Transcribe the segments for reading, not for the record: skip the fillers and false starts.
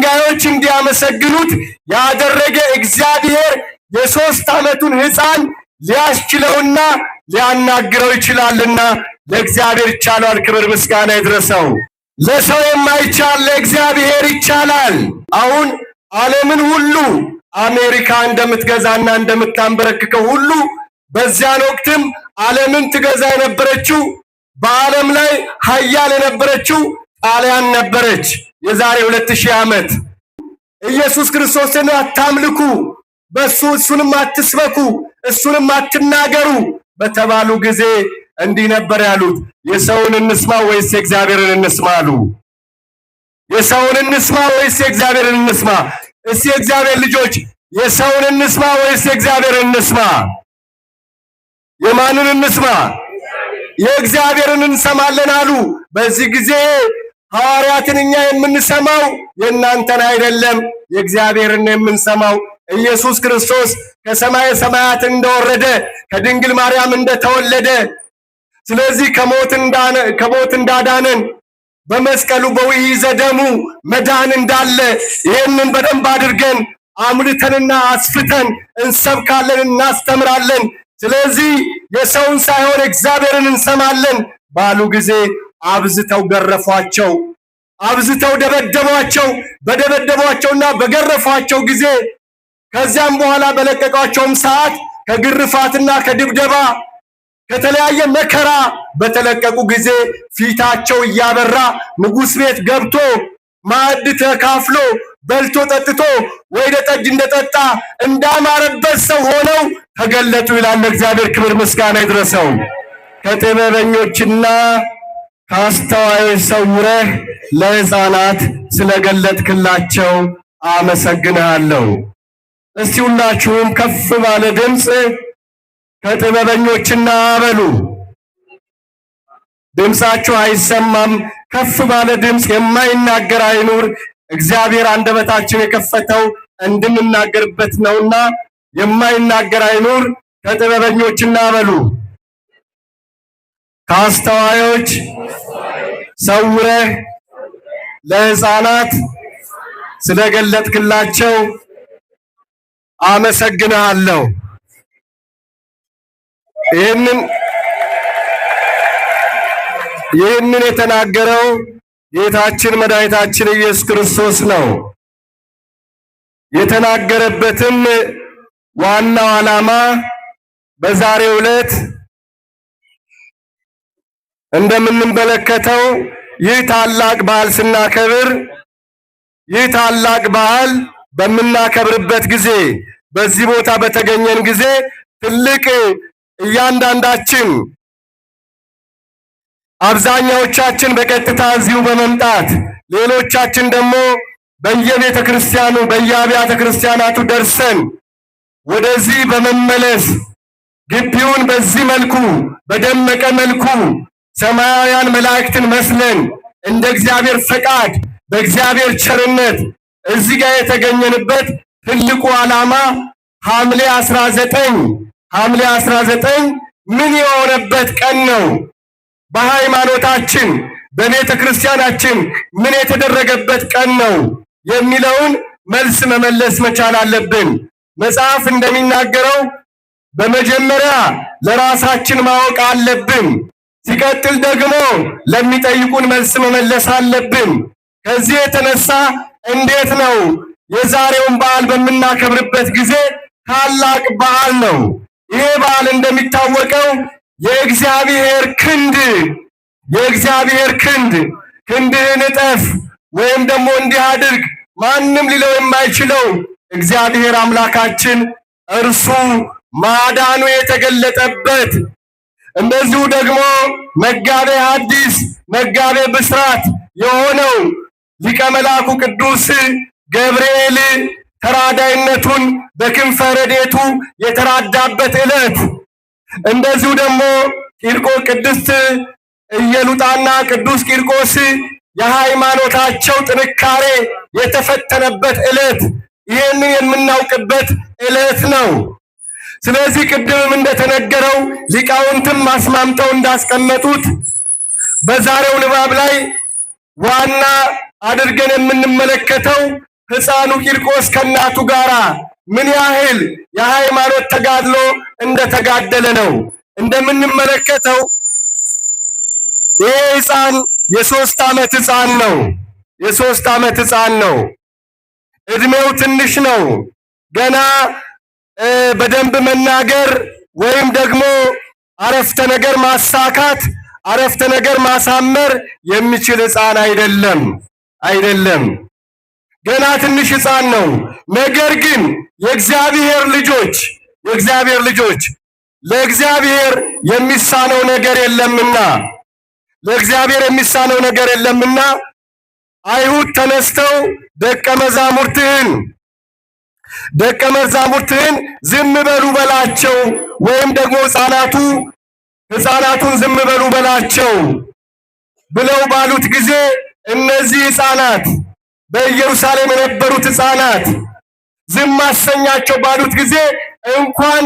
ድንጋዮች እንዲያመሰግኑት ያደረገ እግዚአብሔር የ3 ዓመቱን ሕፃን ሊያስችለውና ሊያናግረው ይችላልና ለእግዚአብሔር ይቻላል። ክብር ምስጋና ይድረሰው። ለሰው የማይቻል ለእግዚአብሔር ይቻላል። አሁን ዓለምን ሁሉ አሜሪካ እንደምትገዛና እንደምታንበረክከው ሁሉ በዚያን ወቅትም ዓለምን ትገዛ የነበረችው በዓለም ላይ ኃያል የነበረችው ጣሊያን ነበረች። የዛሬ 2000 ዓመት ኢየሱስ ክርስቶስን አታምልኩ፣ እሱንም አትስበኩ፣ እሱንም አትናገሩ በተባሉ ጊዜ እንዲህ ነበር ያሉት፣ የሰውን እንስማ ወይስ የእግዚአብሔርን እንስማ አሉ። የሰውን እንስማ ወይስ የእግዚአብሔርን እንስማ? እስቲ የእግዚአብሔር ልጆች የሰውን እንስማ ወይስ የእግዚአብሔርን እንስማ? የማንን እንስማ? የእግዚአብሔርን እንሰማለን አሉ። በዚህ ጊዜ ሐዋርያትን እኛ የምንሰማው የእናንተን አይደለም፣ የእግዚአብሔርን የምንሰማው ኢየሱስ ክርስቶስ ከሰማየ ሰማያት እንደወረደ ከድንግል ማርያም እንደተወለደ ስለዚህ ከሞት እንዳዳነን በመስቀሉ በውሕይዘ ደሙ መዳን እንዳለ ይህንን በደንብ አድርገን አምልተንና አስፍተን እንሰብካለን፣ እናስተምራለን። ስለዚህ የሰውን ሳይሆን እግዚአብሔርን እንሰማለን ባሉ ጊዜ አብዝተው ገረፏቸው፣ አብዝተው ደበደቧቸው። በደበደቧቸውና በገረፏቸው ጊዜ ከዚያም በኋላ በለቀቋቸውም ሰዓት ከግርፋትና ከድብደባ ከተለያየ መከራ በተለቀቁ ጊዜ ፊታቸው እያበራ ንጉሥ ቤት ገብቶ ማዕድ ተካፍሎ በልቶ ጠጥቶ ወይደ ጠጅ እንደጠጣ እንዳማረበት ሰው ሆነው ተገለጡ ይላል። እግዚአብሔር ክብር ምስጋና ይድረሰው። ከጥበበኞችና ከአስተዋዮች ሰውረህ ለሕፃናት ስለገለጥክላቸው አመሰግንሃለሁ። እስቲ ሁላችሁም ከፍ ባለ ድምፅ ከጥበበኞችና በሉ። ድምፃችሁ አይሰማም። ከፍ ባለ ድምፅ የማይናገር አይኑር። እግዚአብሔር አንደበታችን የከፈተው እንድንናገርበት ነውና የማይናገር አይኑር። ከጥበበኞችና በሉ። ከአስተዋዮች ሰውረህ ለሕፃናት ስለገለጥክላቸው አመሰግንሃለሁ። ይህንን የተናገረው ጌታችን መድኃኒታችን ኢየሱስ ክርስቶስ ነው። የተናገረበትም ዋናው ዓላማ በዛሬው ዕለት እንደምንመለከተው ይህ ታላቅ በዓል ስናከብር ይህ ታላቅ በዓል በምናከብርበት ጊዜ በዚህ ቦታ በተገኘን ጊዜ ትልቅ እያንዳንዳችን አብዛኛዎቻችን በቀጥታ እዚሁ በመምጣት ሌሎቻችን ደግሞ በየቤተ ክርስቲያኑ በየአብያተ ክርስቲያናቱ ደርሰን ወደዚህ በመመለስ ግቢውን በዚህ መልኩ በደመቀ መልኩ ሰማያውያን መላእክትን መስለን እንደ እግዚአብሔር ፈቃድ በእግዚአብሔር ቸርነት እዚህ ጋር የተገኘንበት ትልቁ ዓላማ ሐምሌ 19 ምን የሆነበት ቀን ነው? በሃይማኖታችን በቤተ ክርስቲያናችን ምን የተደረገበት ቀን ነው የሚለውን መልስ መመለስ መቻል አለብን። መጽሐፍ እንደሚናገረው በመጀመሪያ ለራሳችን ማወቅ አለብን። ሲቀጥል ደግሞ ለሚጠይቁን መልስ መመለስ አለብን። ከዚህ የተነሳ እንዴት ነው የዛሬውን በዓል በምናከብርበት ጊዜ ታላቅ በዓል ነው። ይሄ በዓል እንደሚታወቀው የእግዚአብሔር ክንድ ክንድህን እጠፍ ወይም ደግሞ እንዲህ አድርግ ማንም ሊለው የማይችለው እግዚአብሔር አምላካችን እርሱ ማዳኑ የተገለጠበት እንደዚሁ ደግሞ መጋቤ ሐዲስ መጋቤ ብስራት የሆነው ሊቀ መላኩ ቅዱስ ገብርኤል ተራዳይነቱን በክንፈ ረድኤቱ የተራዳበት ዕለት እንደዚሁ ደግሞ ቅድስት ኢየሉጣና ቅዱስ ቂርቆስ የሃይማኖታቸው ጥንካሬ የተፈተነበት ዕለት ይህንን የምናውቅበት ዕለት ነው። ስለዚህ ቅድምም እንደተነገረው ሊቃውንትም አስማምተው እንዳስቀመጡት በዛሬው ንባብ ላይ ዋና አድርገን የምንመለከተው ሕፃኑ ቂርቆስ ከእናቱ ጋር ምን ያህል የሃይማኖት ተጋድሎ እንደተጋደለ ነው። እንደምንመለከተው ይህ ሕፃን የ3 ዓመት ሕፃን ነው። የ3 ዓመት ሕፃን ነው። እድሜው ትንሽ ነው። ገና በደንብ መናገር ወይም ደግሞ አረፍተ ነገር ማሳካት፣ አረፍተ ነገር ማሳመር የሚችል ሕፃን አይደለም። ገና ትንሽ ሕፃን ነው። ነገር ግን የእግዚአብሔር ልጆች ለእግዚአብሔር የሚሳነው ነገር የለምና አይሁድ ተነስተው ደቀ መዛሙርትህን ዝም በሉ በላቸው፣ ወይም ደግሞ ሕፃናቱን ዝም በሉ በላቸው ብለው ባሉት ጊዜ እነዚህ ሕፃናት በኢየሩሳሌም የነበሩት ሕፃናት ዝም አሰኛቸው ባሉት ጊዜ እንኳን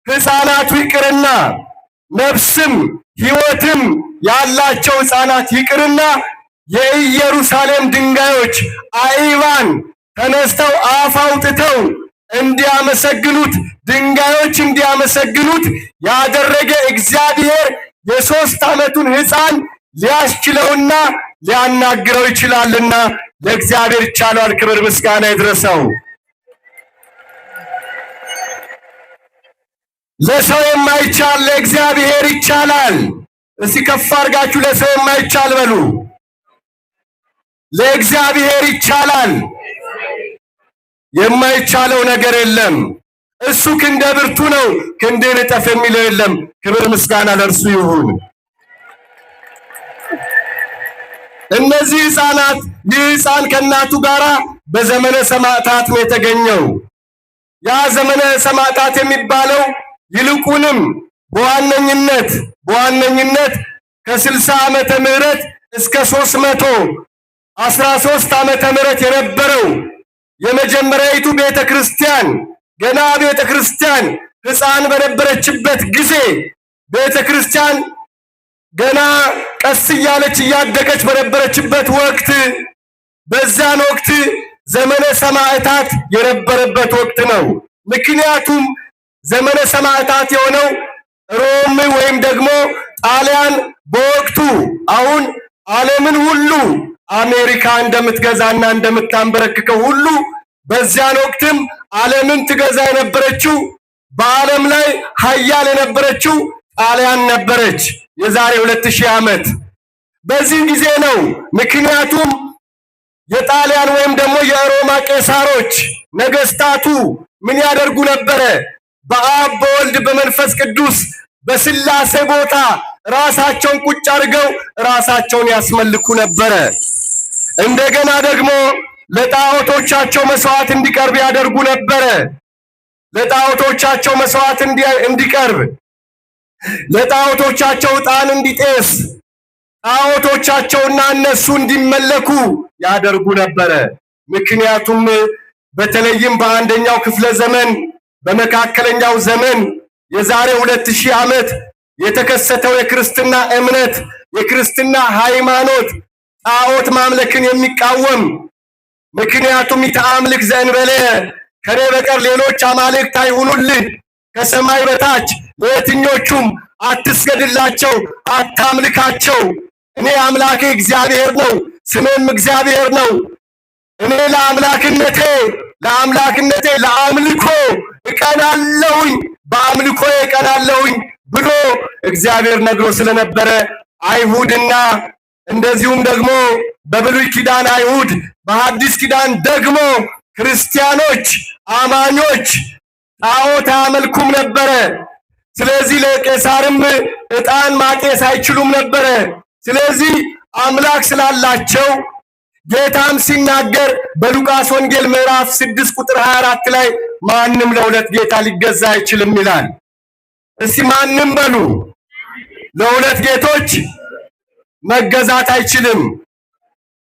ሕፃናቱ ይቅርና ነፍስም ሕይወትም ያላቸው ሕፃናት ይቅርና የኢየሩሳሌም ድንጋዮች አይባን ተነስተው አፍ አውጥተው ድንጋዮች እንዲያመሰግኑት ያደረገ እግዚአብሔር የ3 ዓመቱን ሕፃን ሊያስችለውና ሊያናግረው ይችላልና ለእግዚአብሔር ይቻላል። ክብር ምስጋና ይድረሰው። ለሰው የማይቻል ለእግዚአብሔር ይቻላል። እስቲ ከፍ አድርጋችሁ ለሰው የማይቻል በሉ። ለእግዚአብሔር ይቻላል። የማይቻለው ነገር የለም። እሱ ክንደ ብርቱ ነው፣ ክንድን እጠፍ የሚለው የለም። ክብር ምስጋና ለእርሱ ይሁን። እነዚህ ሕፃናት ይህ ሕፃን ከእናቱ ጋር በዘመነ ሰማዕታት ነው የተገኘው። ያ ዘመነ ሰማዕታት የሚባለው ይልቁንም በዋነኝነት ከ60 ዓመተ ምህረት እስከ 313 ዓመተ ምህረት የነበረው የመጀመሪያይቱ ቤተክርስቲያን ገና ቤተክርስቲያን ሕፃን በነበረችበት ጊዜ ቤተክርስቲያን ገና ቀስ እያለች እያደገች በነበረችበት ወቅት በዛን ወቅት ዘመነ ሰማዕታት የነበረበት ወቅት ነው። ምክንያቱም ዘመነ ሰማዕታት የሆነው ሮም ወይም ደግሞ ጣሊያን በወቅቱ አሁን ዓለምን ሁሉ አሜሪካ እንደምትገዛና እንደምታንበረክከው ሁሉ በዚያን ወቅትም ዓለምን ትገዛ የነበረችው በዓለም ላይ ኃያል የነበረችው ጣሊያን ነበረች። የዛሬ 2000 ዓመት በዚህ ጊዜ ነው። ምክንያቱም የጣሊያን ወይም ደግሞ የሮማ ቄሳሮች ነገስታቱ ምን ያደርጉ ነበረ? በአብ በወልድ በመንፈስ ቅዱስ በስላሴ ቦታ ራሳቸውን ቁጭ አድርገው ራሳቸውን ያስመልኩ ነበረ። እንደገና ደግሞ ለጣዖቶቻቸው መስዋዕት እንዲቀርብ ያደርጉ ነበረ። ለጣዖቶቻቸው መስዋዕት እንዲቀርብ፣ ለጣዖቶቻቸው ዕጣን እንዲጤስ፣ ጣዖቶቻቸውና እነሱ እንዲመለኩ ያደርጉ ነበረ። ምክንያቱም በተለይም በአንደኛው ክፍለ ዘመን በመካከለኛው ዘመን የዛሬ 2000 ዓመት የተከሰተው የክርስትና እምነት የክርስትና ሃይማኖት ጣዖት ማምለክን የሚቃወም ምክንያቱም ይተአምልክ ዘእንበለ ከኔ በቀር ሌሎች አማልክት አይሁኑልህ፣ ከሰማይ በታች ለየትኞቹም አትስገድላቸው፣ አታምልካቸው፣ እኔ አምላኬ እግዚአብሔር ነው፣ ስሜም እግዚአብሔር ነው፣ እኔ ለአምላክነቴ ለአምልኮ እቀናለሁኝ፣ በአምልኮ እቀናለሁኝ ብሎ እግዚአብሔር ነግሮ ስለነበረ አይሁድና እንደዚሁም ደግሞ በብሉይ ኪዳን አይሁድ በሐዲስ ኪዳን ደግሞ ክርስቲያኖች አማኞች ጣዖት አያመልኩም ነበረ። ስለዚህ ለቄሳርም ዕጣን ማጤስ አይችሉም ነበረ። ስለዚህ አምላክ ስላላቸው ጌታም ሲናገር በሉቃስ ወንጌል ምዕራፍ 6 ቁጥር 24 ላይ ማንም ለሁለት ጌታ ሊገዛ አይችልም ይላል። እስቲ ማንም በሉ። ለሁለት ጌቶች መገዛት አይችልም።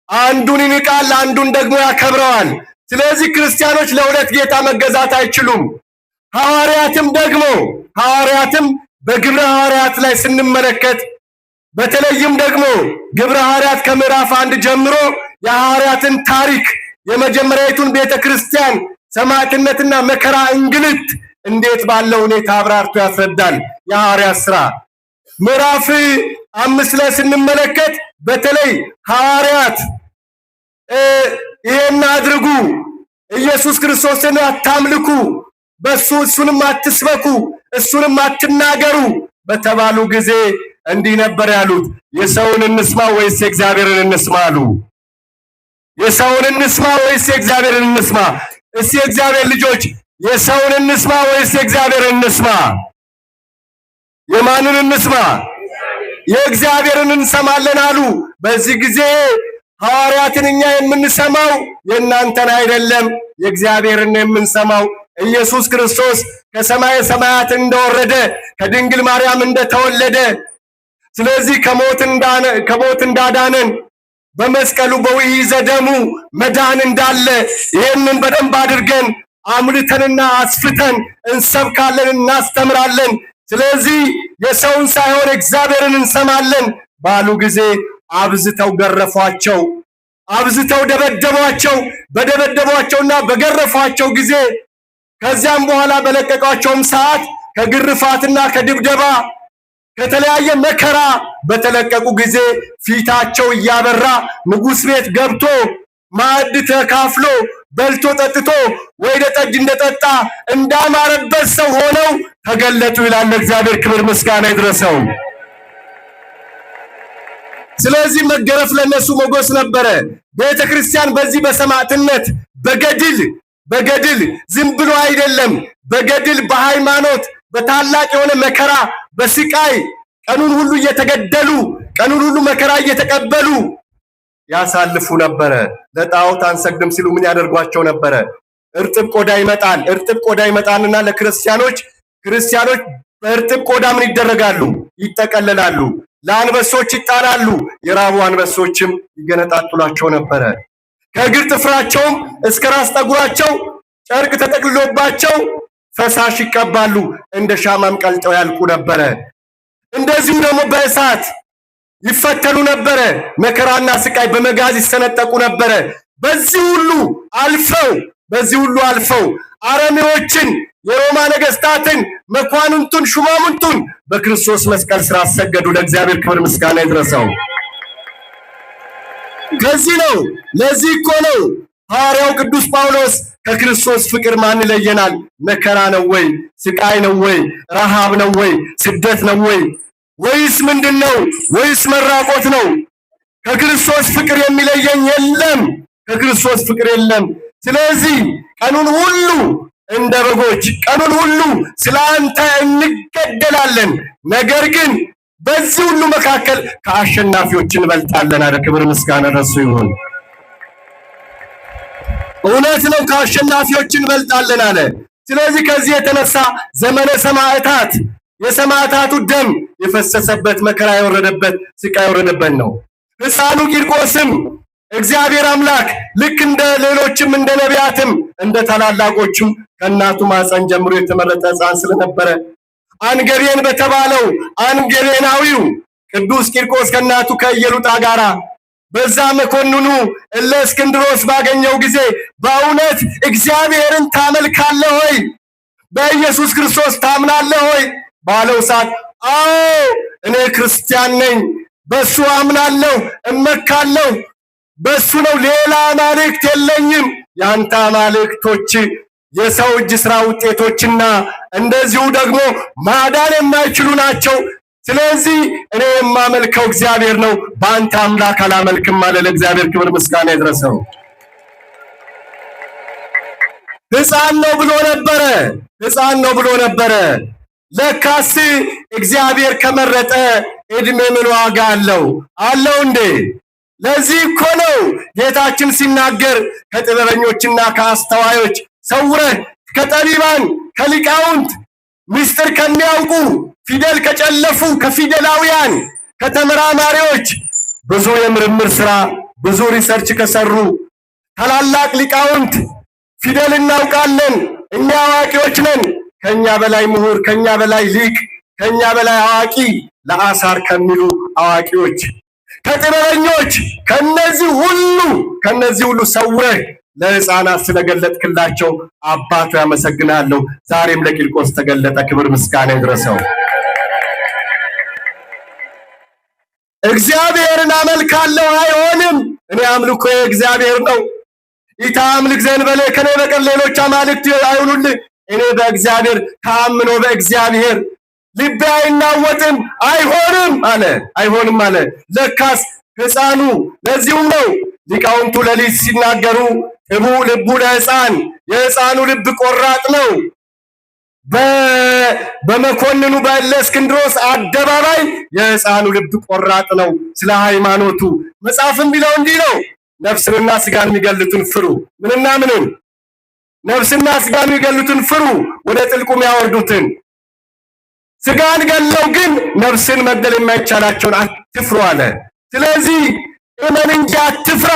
አንዱን ይንቃል፣ አንዱን ደግሞ ያከብረዋል። ስለዚህ ክርስቲያኖች ለሁለት ጌታ መገዛት አይችሉም። ሐዋርያትም በግብረ ሐዋርያት ላይ ስንመለከት በተለይም ደግሞ ግብረ ሐዋርያት ከምዕራፍ 1 ጀምሮ የሐዋርያትን ታሪክ የመጀመሪያዊቱን ቤተክርስቲያን ሰማዕትነትና መከራ እንግልት እንዴት ባለው ሁኔታ አብራርቶ ያስረዳል። የሐዋርያት ሥራ ምዕራፍ 5 ላይ ስንመለከት በተለይ ሐዋርያት ይሄን አድርጉ፣ ኢየሱስ ክርስቶስን አታምልኩ፣ እሱንም አትስበኩ፣ እሱንም አትናገሩ በተባሉ ጊዜ እንዲህ ነበር ያሉት፣ የሰውን እንስማ ወይስ የእግዚአብሔርን እንስማ አሉ። የሰውን እንስማ ወይስ የእግዚአብሔርን እንስማ? እስቲ የእግዚአብሔር ልጆች የሰውን እንስማ ወይስ የእግዚአብሔርን እንስማ? የማንን እንስማ? የእግዚአብሔርን እንሰማለን አሉ። በዚህ ጊዜ ሐዋርያትን እኛ የምንሰማው የእናንተን አይደለም፣ የእግዚአብሔርን የምንሰማው ኢየሱስ ክርስቶስ ከሰማየ ሰማያት እንደወረደ ከድንግል ማርያም እንደተወለደ ስለዚህ ከሞት እንዳዳነን በመስቀሉ በውእይዘ ደሙ መዳን እንዳለ ይህንን በደንብ አድርገን አምልተንና አስፍተን እንሰብካለን፣ እናስተምራለን። ስለዚህ የሰውን ሳይሆን እግዚአብሔርን እንሰማለን ባሉ ጊዜ አብዝተው ገረፏቸው፣ አብዝተው ደበደቧቸው። በደበደቧቸውና በገረፏቸው ጊዜ ከዚያም በኋላ በለቀቋቸውም ሰዓት ከግርፋትና ከድብደባ ከተለያየ መከራ በተለቀቁ ጊዜ ፊታቸው እያበራ ንጉሥ ቤት ገብቶ ማዕድ ተካፍሎ በልቶ ጠጥቶ ወይነ ጠጅ እንደጠጣ እንዳማረበት ሰው ሆነው ተገለጡ ይላል። እግዚአብሔር ክብር ምስጋና ይድረሰው። ስለዚህ መገረፍ ለነሱ ሞገስ ነበረ። ቤተ ክርስቲያን በዚህ በሰማዕትነት በገድል ዝም ብሎ አይደለም፣ በገድል በሃይማኖት በታላቅ የሆነ መከራ በስቃይ ቀኑን ሁሉ እየተገደሉ ቀኑን ሁሉ መከራ እየተቀበሉ ያሳልፉ ነበረ። ለጣዖት አንሰግድም ሲሉ ምን ያደርጓቸው ነበረ? እርጥብ ቆዳ ይመጣል። እርጥብ ቆዳ ይመጣልና ለክርስቲያኖች በእርጥብ ቆዳ ምን ይደረጋሉ? ይጠቀለላሉ። ለአንበሶች ይጣላሉ። የራቡ አንበሶችም ይገነጣጥሏቸው ነበረ። ከእግር ጥፍራቸውም እስከ ራስ ጠጉራቸው ጨርቅ ተጠቅልሎባቸው ፈሳሽ ይቀባሉ። እንደ ሻማም ቀልጠው ያልቁ ነበረ። እንደዚሁ ደግሞ በእሳት ይፈተኑ ነበረ። መከራና ስቃይ በመጋዝ ይሰነጠቁ ነበረ። በዚህ ሁሉ አልፈው አረሜዎችን፣ የሮማ ነገስታትን፣ መኳንንቱን፣ ሹማምንቱን በክርስቶስ መስቀል ስር አሰገዱ። ለእግዚአብሔር ክብር ምስጋና ይድረሰው። ለዚህ እኮ ነው ሐዋርያው ቅዱስ ጳውሎስ ከክርስቶስ ፍቅር ማን ይለየናል? መከራ ነው ወይ? ስቃይ ነው ወይ? ረሃብ ነው ወይ? ስደት ነው ወይ? ወይስ ምንድነው? ወይስ መራቆት ነው? ከክርስቶስ ፍቅር የሚለየኝ የለም። ከክርስቶስ ፍቅር የለም። ስለዚህ ቀኑን ሁሉ እንደ በጎች ቀኑን ሁሉ ስለ አንተ እንገደላለን፣ ነገር ግን በዚህ ሁሉ መካከል ከአሸናፊዎች እንበልጣለን አለ። ክብር ምስጋና ለእሱ ይሁን። እውነት ነው፣ ከአሸናፊዎች እንበልጣለን አለ። ስለዚህ ከዚህ የተነሳ ዘመነ ሰማዕታት የሰማዕታቱ ደም የፈሰሰበት መከራ የወረደበት ስቃይ የወረደበት ነው። ሕፃኑ ቂርቆስም እግዚአብሔር አምላክ ልክ እንደ ሌሎችም እንደ ነቢያትም እንደ ታላላቆችም ከእናቱ ማፀን ጀምሮ የተመረጠ ሕፃን ስለነበረ አንገቤን በተባለው አንገቤናዊው ቅዱስ ቂርቆስ ከእናቱ ከኢየሉጣ ጋራ በዛ መኮንኑ እለእስክንድሮስ ባገኘው ጊዜ በእውነት እግዚአብሔርን ታመልካለህ ሆይ? በኢየሱስ ክርስቶስ ታምናለህ ሆይ ባለው ሰዓት አዎ እኔ ክርስቲያን ነኝ፣ በሱ አምናለሁ፣ እመካለሁ፣ በሱ ነው፣ ሌላ አማልክት የለኝም። ያንተ አማልክቶች የሰው እጅ ስራ ውጤቶችና እንደዚሁ ደግሞ ማዳን የማይችሉ ናቸው። ስለዚህ እኔ የማመልከው እግዚአብሔር ነው፣ በአንተ አምላክ አላመልክም አለ። ለእግዚአብሔር ክብር ምስጋና ይድረሰው። ሕፃን ነው ብሎ ነበረ። ለካስ እግዚአብሔር ከመረጠ እድሜ ምን ዋጋ አለው እንዴ? ለዚህ እኮ ነው ጌታችን ሲናገር ከጥበበኞችና ከአስተዋዮች ሰውረህ ከጠቢባን ከሊቃውንት ምስጢር ከሚያውቁ ፊደል ከጨለፉ ከፊደላውያን ከተመራማሪዎች ብዙ የምርምር ስራ ብዙ ሪሰርች ከሰሩ ታላላቅ ሊቃውንት ፊደል እናውቃለን፣ እኛ አዋቂዎች ነን፣ ከኛ በላይ ምሁር፣ ከኛ በላይ ሊቅ፣ ከኛ በላይ አዋቂ ለአሳር ከሚሉ አዋቂዎች ከጥበበኞች ከነዚህ ሁሉ ሰውረህ ለሕፃናት ስለገለጥክላቸው አባቱ ያመሰግናለሁ። ዛሬም ለቂርቆስ ተገለጠ። ክብር ምስጋና ይድረሰው። እግዚአብሔርን አመልካለሁ አይሆንም። እኔ አምልኮ እግዚአብሔር ነው። ኢታምልክ ዘእንበለ ከኔ በቀር ሌሎች አማልክት አይሁኑልህ። እኔ በእግዚአብሔር ታምኖ በእግዚአብሔር ልቤ አይናወጥም። አይሆንም አለ። አይሆንም አለ። ለካስ ሕፃኑ ለዚሁም ነው ሊቃውንቱ ሌሊት ሲናገሩ ጥቡ ልቡ ለሕፃን፣ የሕፃኑ ልብ ቆራጥ ነው። በመኮንኑ በእለእስክንድሮስ አደባባይ የሕፃኑ ልብ ቆራጥ ነው ስለ ሃይማኖቱ። መጽሐፍም ቢለው እንዲህ ነው፣ ነፍስንና ስጋን የሚገሉትን ፍሩ። ምንና ምንን? ነፍስና ስጋን የሚገሉትን ፍሩ፣ ወደ ጥልቁም ያወርዱትን። ስጋን ገለው ግን ነፍስን መግደል የማይቻላቸውን አትፍሩ አለ። ስለዚህ እመን እንጂ አትፍራ፣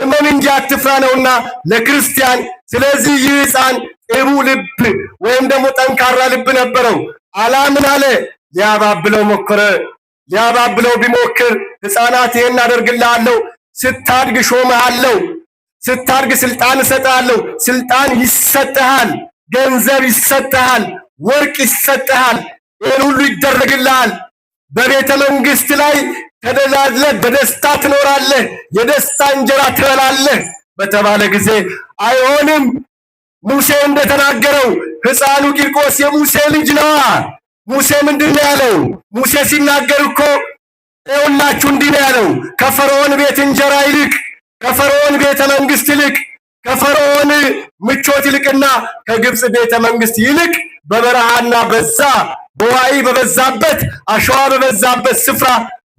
እመን እንጂ አትፍራ ነውና ለክርስቲያን። ስለዚህ ይህ ሕፃን ጥቡ ልብ ወይም ደግሞ ጠንካራ ልብ ነበረው። አላምን አለ። ሊያባብለው ሞከረ። ሊያባብለው ቢሞክር ሕፃናት ይሄን አደርግልሃለሁ፣ ስታድግ ሾመሃለሁ፣ ስታድግ ስልጣን እሰጥሃለሁ። ስልጣን ይሰጥሃል፣ ገንዘብ ይሰጥሃል፣ ወርቅ ይሰጥሃል፣ ይህን ሁሉ ይደረግልሃል። በቤተ መንግስት ላይ ተደላድለህ በደስታ ትኖራለህ፣ የደስታ እንጀራ ትበላለህ በተባለ ጊዜ አይሆንም። ሙሴ እንደተናገረው ሕፃኑ ቂርቆስ የሙሴ ልጅ ነዋ። ሙሴ ምንድን ነው ያለው? ሙሴ ሲናገር እኮ ይኸውላችሁ እንዲህ ነው ያለው፣ ከፈርዖን ቤት እንጀራ ይልቅ፣ ከፈርዖን ቤተ መንግስት ይልቅ፣ ከፈርዖን ምቾት ይልቅና ከግብፅ ቤተ መንግስት ይልቅ በበረሃና በዛ በዋይ በበዛበት አሸዋ በበዛበት ስፍራ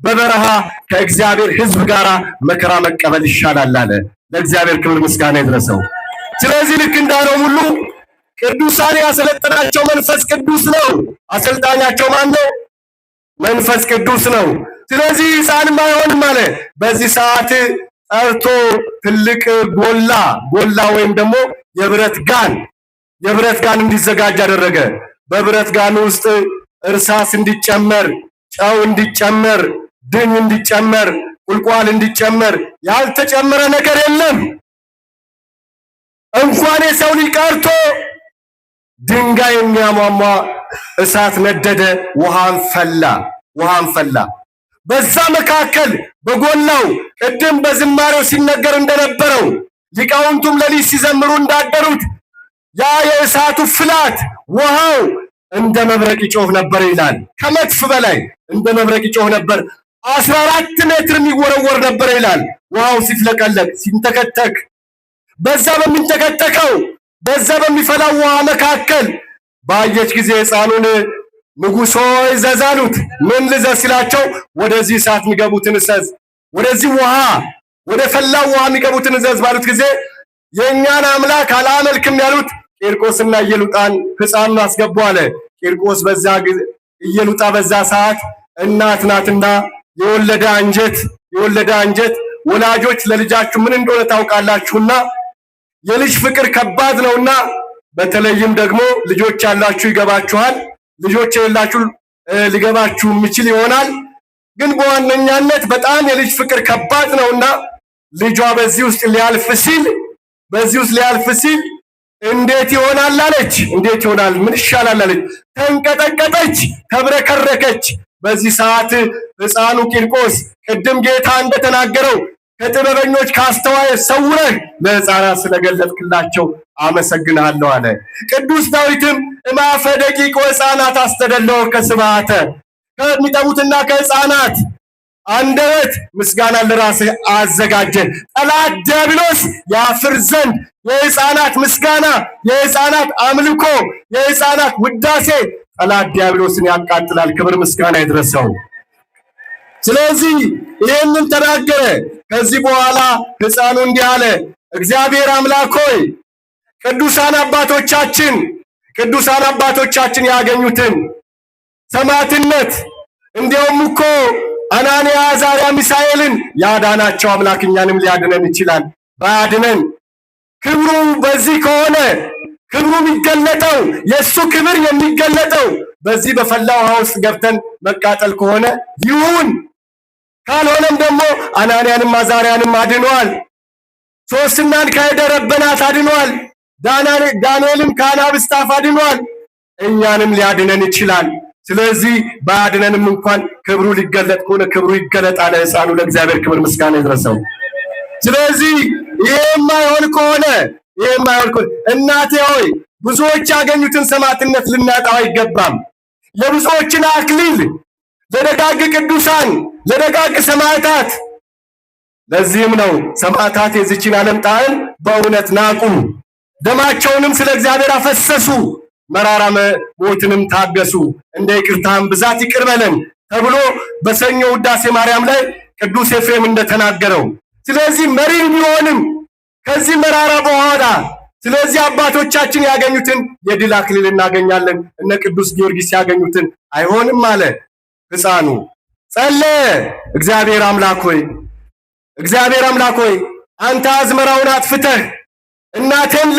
በበረሃ ከእግዚአብሔር ሕዝብ ጋር መከራ መቀበል ይሻላል አለ። ለእግዚአብሔር ክብር ምስጋና ይድረሰው። ስለዚህ ልክ እንዳለው ሁሉ ቅዱሳን ያሰለጠናቸው መንፈስ ቅዱስ ነው። አሰልጣኛቸው ማን ነው? መንፈስ ቅዱስ ነው። ስለዚህ ሕፃንም አይሆንም አለ። በዚህ ሰዓት ጠርቶ ትልቅ ጎላ ወይም ደግሞ የብረት ጋን እንዲዘጋጅ አደረገ። በብረት ጋን ውስጥ እርሳስ እንዲጨመር፣ ጨው እንዲጨመር፣ ድኝ እንዲጨመር፣ ቁልቋል እንዲጨመር፣ ያልተጨመረ ነገር የለም። እንኳን የሰው ልጅ ቀርቶ ድንጋይ የሚያሟሟ እሳት ነደደ፣ ውሃን ፈላ። በዛ መካከል በጎላው ቅድም በዝማሬው ሲነገር እንደነበረው ሊቃውንቱም ሌሊት ሲዘምሩ እንዳደሩት ያ የእሳቱ ፍላት ውሃው እንደ መብረቅ ይጮህ ነበር ይላል። ከመድፍ በላይ እንደ መብረቅ ይጮህ ነበር። 14 ሜትር የሚወረወር ነበር ይላል። ውሃው ሲፍለቀለቅ ሲንተከተክ፣ በዛ በሚንተከተከው በዛ በሚፈላው ውሃ መካከል ባየች ጊዜ ሕፃኑን ንጉሥ ሆይ እዘዝ አሉት። ምን ልዘዝ ሲላቸው ወደዚህ እሳት የሚገቡትን እዘዝ፣ ወደዚህ ውሃ ወደ ፈላው ውሃ የሚገቡትን እዘዝ ባሉት ጊዜ የእኛን አምላክ አላመልክም ያሉት ቂርቆስና ኢየሉጣን ሕፃኑን አስገቡ አለ። ቂርቆስ በዛ ጊዜ ኢየሉጣ በዛ ሰዓት እናት ናትና የወለደ አንጀት ወላጆች ለልጃችሁ ምን እንደሆነ ታውቃላችሁና የልጅ ፍቅር ከባድ ነውና፣ በተለይም ደግሞ ልጆች ያላችሁ ይገባችኋል፣ ልጆች የሌላችሁ ሊገባችሁ የሚችል ይሆናል። ግን በዋነኛነት በጣም የልጅ ፍቅር ከባድ ነውና ልጇ በዚህ ውስጥ ሊያልፍ ሲል እንዴት ይሆናል አለች። እንዴት ይሆናል? ምን ይሻላል አለች። ተንቀጠቀጠች፣ ተብረከረከች። በዚህ ሰዓት ሕፃኑ ቂርቆስ ቅድም ጌታ እንደተናገረው ከጥበበኞች ከአስተዋይ ሰውረህ ለሕፃናት ስለገለጥክላቸው አመሰግንሃለሁ አለ። ቅዱስ ዳዊትም እማፈ ደቂቅ ወሕፃናት አስተደለወ ከስብሐተ፣ ከሚጠቡትና ከሕፃናት አንደበት ምስጋና ለራስህ አዘጋጀ፣ ጠላት ዲያብሎስ ያፍር ዘንድ የሕፃናት ምስጋና፣ የሕፃናት አምልኮ፣ የሕፃናት ውዳሴ ጠላት ዲያብሎስን ያቃጥላል። ክብር ምስጋና ይድረሰው። ስለዚህ ይህንን ተናገረ። ከዚህ በኋላ ሕፃኑ እንዲህ አለ፣ እግዚአብሔር አምላክ ሆይ ቅዱሳን አባቶቻችን ያገኙትን ሰማዕትነት እንዲያውም እኮ አናንያ፣ አዛርያ፣ ሚሳኤልን ያዳናቸው አምላክ እኛንም ሊያድነን ይችላል። ባያድነን ክብሩ በዚህ ከሆነ ክብሩ የሚገለጠው የእሱ ክብር የሚገለጠው በዚህ በፈላ ውሃ ውስጥ ገብተን መቃጠል ከሆነ ይሁን፣ ካልሆነም ደግሞ አናንያንም አዛርያንም አድኗል። ሶስትናን ከደረበናት አድኗል። ዳንኤልን ከአናብስት አፍ አድኗል። እኛንም ሊያድነን ይችላል። ስለዚህ ባያድነንም እንኳን ክብሩ ሊገለጥ ከሆነ ክብሩ ይገለጣል። ሕፃኑ ለእግዚአብሔር ክብር ምስጋና ይድረሰው። ስለዚህ የማይሆን ከሆነ እናቴ ሆይ ብዙዎች ያገኙትን ሰማዕትነት ልናጣው አይገባም። የብዙዎችን አክሊል ለደጋግ ቅዱሳን ለደጋግ ሰማዕታት። ለዚህም ነው ሰማዕታት የዚችን ዓለም ጣዕም በእውነት ናቁ፣ ደማቸውንም ስለ እግዚአብሔር አፈሰሱ፣ መራራ ሞትንም ታገሱ፣ እንደ ይቅርታም ብዛት ይቅር በለን ተብሎ በሰኞ ውዳሴ ማርያም ላይ ቅዱስ ኤፍሬም እንደተናገረው። ስለዚህ መሪር ቢሆንም ከዚህ መራራ በኋላ ስለዚህ አባቶቻችን ያገኙትን የድል አክሊል እናገኛለን። እነ ቅዱስ ጊዮርጊስ ያገኙትን አይሆንም አለ ሕፃኑ። ጸለየ። እግዚአብሔር አምላክ ሆይ አንተ አዝመራውን አጥፍተህ እናቴን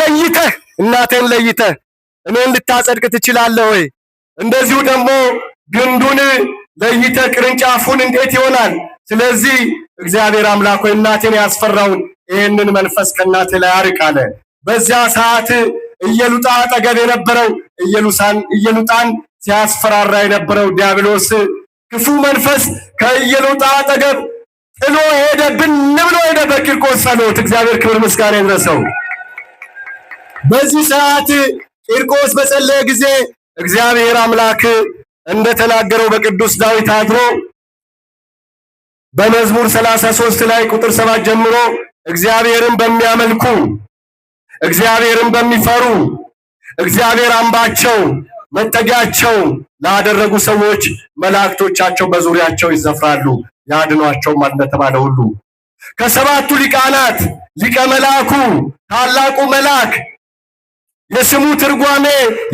ለይተህ እኔን ልታጸድቅ ትችላለህ ወይ? እንደዚሁ ደግሞ ግንዱን ለይተህ ቅርንጫፉን እንዴት ይሆናል? ስለዚህ እግዚአብሔር አምላክ ሆይ እናቴን ያስፈራውን ይህንን መንፈስ ከእናቴ ላይ አርቅ አለ። በዚያ ሰዓት ኢየሉጣ አጠገብ የነበረው ኢየሉጣን ሲያስፈራራ የነበረው ዲያብሎስ ክፉ መንፈስ ከኢየሉጣ አጠገብ ጥሎ ሄደ፣ ብን ብሎ ሄደ በቂርቆስ ጸሎት። እግዚአብሔር ክብር ምስጋና ይድረሰው። በዚህ ሰዓት ቂርቆስ በጸለየ ጊዜ እግዚአብሔር አምላክ እንደተናገረው በቅዱስ ዳዊት አድሮ በመዝሙር 33 ላይ ቁጥር 7 ጀምሮ እግዚአብሔርን በሚያመልኩ እግዚአብሔርን በሚፈሩ እግዚአብሔር አምባቸው መጠጊያቸው ላደረጉ ሰዎች መላእክቶቻቸው በዙሪያቸው ይዘፍራሉ ያድኗቸው እንደተባለ ሁሉ ከሰባቱ ሊቃናት ሊቀ መልአኩ ታላቁ መልአክ የስሙ ትርጓሜ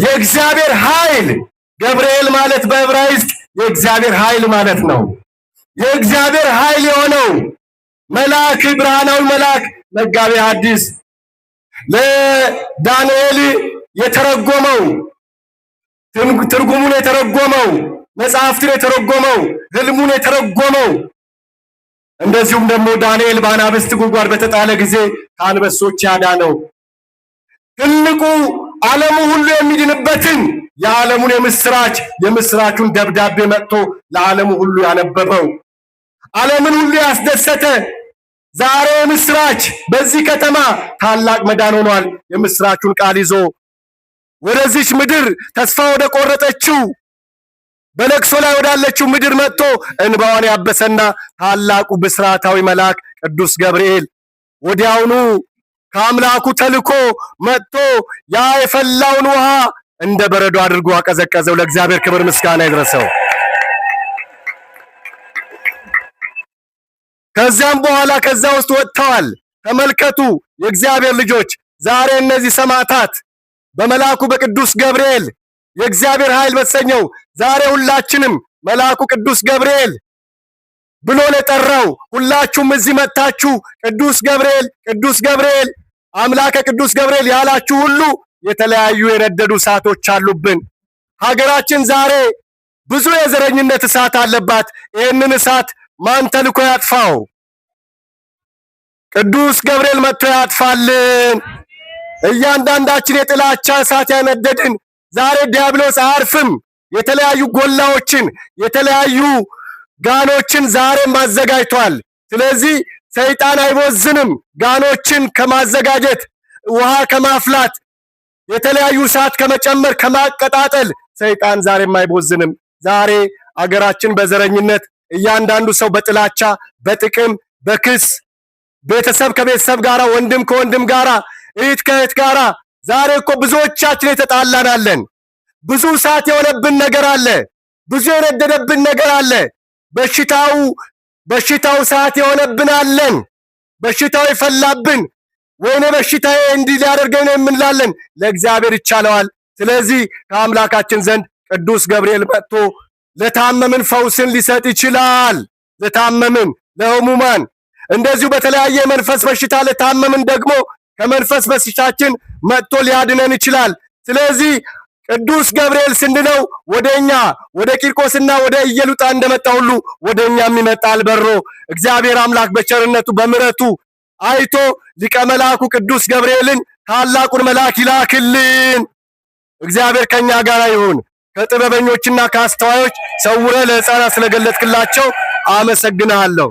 የእግዚአብሔር ኃይል ገብርኤል ማለት በዕብራይስጥ የእግዚአብሔር ኃይል ማለት ነው። የእግዚአብሔር ኃይል የሆነው መልአክ ብርሃናዊ መልአክ መጋቤ ሐዲስ ለዳንኤል የተረጎመው ትርጉሙን የተረጎመው መጽሐፍትን የተረጎመው ህልሙን የተረጎመው እንደዚሁም ደግሞ ዳንኤል በአናብስት ጉድጓድ በተጣለ ጊዜ ከአንበሶች ያዳነው ትልቁ ዓለሙ ሁሉ የሚድንበትን የዓለሙን የምስራቹን ደብዳቤ መጥቶ ለዓለሙ ሁሉ ያነበበው ዓለምን ሁሉ ያስደሰተ ዛሬ ምስራች በዚህ ከተማ ታላቅ መዳን ሆኗል። የምስራቹን ቃል ይዞ ወደዚች ምድር ተስፋ ወደ ቆረጠችው በለቅሶ ላይ ወዳለችው ምድር መጥቶ እንባዋን ያበሰና ታላቁ ብስራታዊ መልአክ ቅዱስ ገብርኤል ወዲያውኑ ከአምላኩ ተልኮ መጥቶ ያ የፈላውን ውሃ እንደ በረዶ አድርጎ አቀዘቀዘው። ለእግዚአብሔር ክብር ምስጋና ይድረሰው። ከዚያም በኋላ ከዛ ውስጥ ወጥተዋል። ተመልከቱ የእግዚአብሔር ልጆች፣ ዛሬ እነዚህ ሰማዕታት በመልአኩ በቅዱስ ገብርኤል የእግዚአብሔር ኃይል በተሰኘው ዛሬ ሁላችንም መልአኩ ቅዱስ ገብርኤል ብሎ ለጠራው ሁላችሁም እዚህ መጣችሁ ቅዱስ ገብርኤል አምላከ ቅዱስ ገብርኤል ያላችሁ ሁሉ የተለያዩ የነደዱ እሳቶች አሉብን። ሀገራችን ዛሬ ብዙ የዘረኝነት እሳት አለባት። ይህንን እሳት ማን ተልኮ ያጥፋው? ቅዱስ ገብርኤል መጥቶ ያጥፋልን። እያንዳንዳችን የጥላቻ እሳት ያነደድን ዛሬ ዲያብሎስ አያርፍም። የተለያዩ ጎላዎችን የተለያዩ ጋኖችን ዛሬም አዘጋጅቷል። ስለዚህ ሰይጣን አይቦዝንም። ጋኖችን ከማዘጋጀት ውሃ ከማፍላት የተለያዩ እሳት ከመጨመር ከማቀጣጠል ሰይጣን ዛሬም አይቦዝንም። ዛሬ አገራችን በዘረኝነት እያንዳንዱ ሰው በጥላቻ በጥቅም በክስ ቤተሰብ ከቤተሰብ ጋራ ወንድም ከወንድም ጋራ እህት ከእህት ጋራ ዛሬ እኮ ብዙዎቻችን የተጣላናለን። ብዙ እሳት የሆነብን ነገር አለ። ብዙ የነደደብን ነገር አለ። በሽታው እሳት የሆነብን አለን። በሽታው ይፈላብን ወይኔ በሽታዬ እንዲህ ሊያደርገኝ ነው የምንላለን። ለእግዚአብሔር ይቻለዋል። ስለዚህ ከአምላካችን ዘንድ ቅዱስ ገብርኤል መጥቶ ለታመምን ፈውስን ሊሰጥ ይችላል። ለታመምን ለህሙማን እንደዚሁ በተለያየ መንፈስ በሽታ ለታመምን ደግሞ ከመንፈስ በሽታችን መጥቶ ሊያድነን ይችላል። ስለዚህ ቅዱስ ገብርኤል ስንለው ወደኛ ወደ ቂርቆስና ወደ ኢየሉጣ እንደመጣ ሁሉ ወደኛም ይመጣል በሮ። እግዚአብሔር አምላክ በቸርነቱ በምሕረቱ አይቶ ሊቀ መላኩ ቅዱስ ገብርኤልን ታላቁን መልአክ ይላክልን። እግዚአብሔር ከኛ ጋር ይሁን። ከጥበበኞችና ከአስተዋዮች ሰውረ ለሕፃናት ስለገለጥክላቸው አመሰግናለሁ።